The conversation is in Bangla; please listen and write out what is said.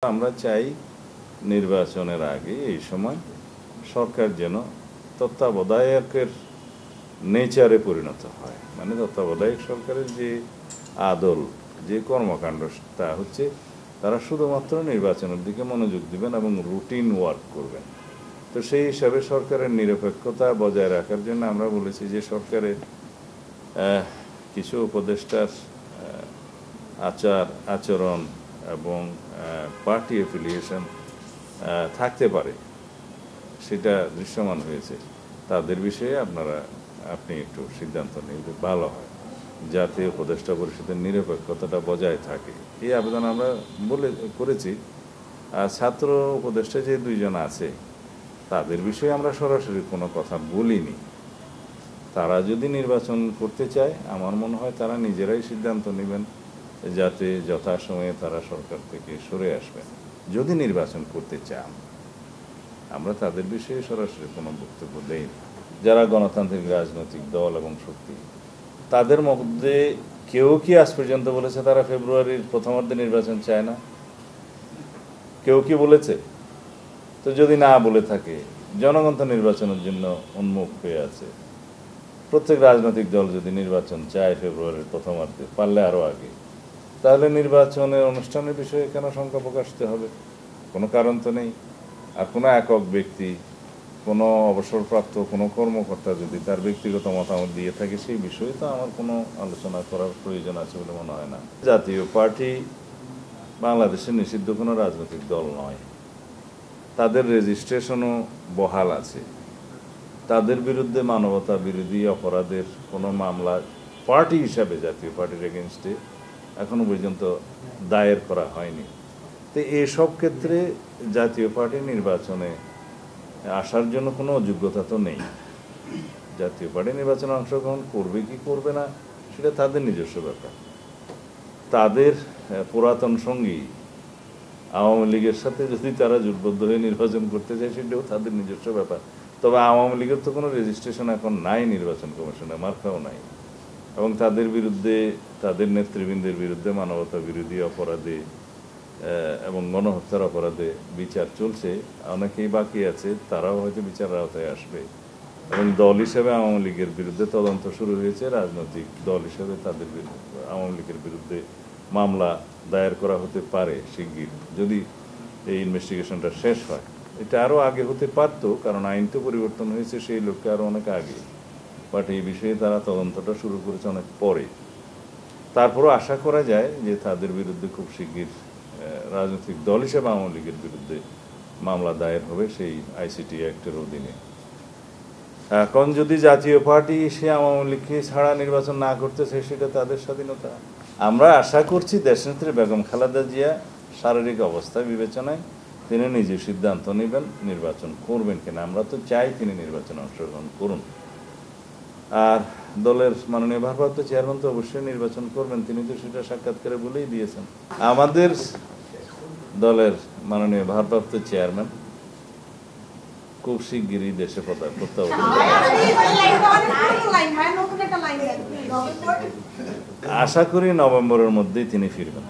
আমরা চাই নির্বাচনের আগে এই সময় সরকার যেন তত্ত্বাবধায়কের নেচারে পরিণত হয়, মানে তত্ত্বাবধায়ক সরকারের যে আদল, যে কর্মকাণ্ড, তা হচ্ছে তারা শুধুমাত্র নির্বাচনের দিকে মনোযোগ দিবেন এবং রুটিন ওয়ার্ক করবেন। তো সেই হিসাবে সরকারের নিরপেক্ষতা বজায় রাখার জন্য আমরা বলেছি যে সরকারের কিছু উপদেষ্টার আচার আচরণ এবং পার্টি অ্যাফিলিয়েশন থাকতে পারে, সেটা দৃশ্যমান হয়েছে। তাদের বিষয়ে আপনি একটু সিদ্ধান্ত নিলে ভালো হয়, যাতে উপদেষ্টা পরিষদের নিরপেক্ষতাটা বজায় থাকে। এই আবেদন আমরা করেছি। ছাত্র উপদেষ্টা যে দুইজন আছে তাদের বিষয়ে আমরা সরাসরি কোনো কথা বলিনি। তারা যদি নির্বাচন করতে চায়, আমার মনে হয় তারা নিজেরাই সিদ্ধান্ত নেবেন, যাতে যথাসময়ে তারা সরকার থেকে সরে আসবেন। যদি নির্বাচন করতে চান, আমরা তাদের বিষয়ে সরাসরি কোনো বক্তব্য দেই না। যারা গণতান্ত্রিক রাজনৈতিক দল এবং শক্তি, তাদের মধ্যে কেউ কি আজ পর্যন্ত বলেছে তারা ফেব্রুয়ারির প্রথমার্ধে নির্বাচন চায় না? কেউ কি বলেছে? তো যদি না বলে থাকে, জনগণ তো নির্বাচনের জন্য উন্মুখ হয়ে আছে। প্রত্যেক রাজনৈতিক দল যদি নির্বাচন চায় ফেব্রুয়ারির প্রথমার্ধে, পারলে আরও আগে, তাহলে নির্বাচনের অনুষ্ঠানের বিষয়ে কেন শঙ্কা প্রকাশিত হবে? কোনো কারণ তো নেই। আর কোনো একক ব্যক্তি, কোনো অবসরপ্রাপ্ত কোনো কর্মকর্তা যদি তার ব্যক্তিগত মতামত দিয়ে থাকে, সেই বিষয়ে তো আমার কোনো আলোচনা করার প্রয়োজন আছে বলে মনে হয় না। জাতীয় পার্টি বাংলাদেশের নিষিদ্ধ কোনো রাজনৈতিক দল নয়। তাদের রেজিস্ট্রেশনও বহাল আছে। তাদের বিরুদ্ধে মানবতা বিরোধী অপরাধের কোনো মামলা পার্টি হিসাবে জাতীয় পার্টির এগেনস্টে এখনো পর্যন্ত দায়ের করা হয়নি। তো এসব ক্ষেত্রে জাতীয় পার্টি নির্বাচনে আসার জন্য কোনো অযোগ্যতা তো নেই। জাতীয় পার্টি নির্বাচনে অংশগ্রহণ করবে কি করবে না, সেটা তাদের নিজস্ব ব্যাপার। তাদের পুরাতন সঙ্গী আওয়ামী লীগের সাথে যদি তারা জোটবদ্ধ হয়ে নির্বাচন করতে চায়, সেটাও তাদের নিজস্ব ব্যাপার। তবে আওয়ামী লীগের তো কোনো রেজিস্ট্রেশন এখন নাই নির্বাচন কমিশনে, মার্কাও নাই। এবং তাদের বিরুদ্ধে, তাদের নেতৃবৃন্দের বিরুদ্ধে মানবতা বিরোধী অপরাধে এবং গণহত্যার অপরাধে বিচার চলছে। অনেকেই বাকি আছে, তারাও হয়তো বিচারের আওতায় আসবে। এবং দল হিসেবে আওয়ামী লীগের বিরুদ্ধে তদন্ত শুরু হয়েছে। রাজনৈতিক দল হিসেবে তাদের আওয়ামী লীগের বিরুদ্ধে মামলা দায়ের করা হতে পারে শিগগির, যদি এই ইনভেস্টিগেশনটা শেষ হয়। এটা আরও আগে হতে পারত, কারণ আইন তো পরিবর্তন হয়েছে সেই লক্ষ্যে আরও অনেক আগে। বাট এই বিষয়ে তারা তদন্তটা শুরু করেছে অনেক পরে। তারপরও আশা করা যায় যে তাদের বিরুদ্ধে খুব শিগগির রাজনৈতিক দল হিসেবে আওয়ামী লীগের বিরুদ্ধে মামলা দায়ের হবে সেই আইসিটি অ্যাক্টের অধীনে। এখন যদি জাতীয় পার্টি সে আওয়ামী লীগকে ছাড়া নির্বাচন না করতেছে, সেটা তাদের স্বাধীনতা। আমরা আশা করছি দেশনেত্রী বেগম খালেদা জিয়া শারীরিক অবস্থা বিবেচনায় তিনি নিজে সিদ্ধান্ত নেবেন নির্বাচন করবেন কিনা। আমরা তো চাই তিনি নির্বাচনে অংশগ্রহণ করুন। আর দলের মাননীয় ভারপ্রাপ্ত চেয়ারম্যান তো অবশ্যই নির্বাচন করবেন, তিনি তো সেটা সাক্ষাৎকারে বলেই দিয়েছেন। আমাদের দলের মাননীয় ভারপ্রাপ্ত চেয়ারম্যান খুব শিগগিরই দেশে প্রত্যাবর্তন। আশা করি নভেম্বরের মধ্যেই তিনি ফিরবেন।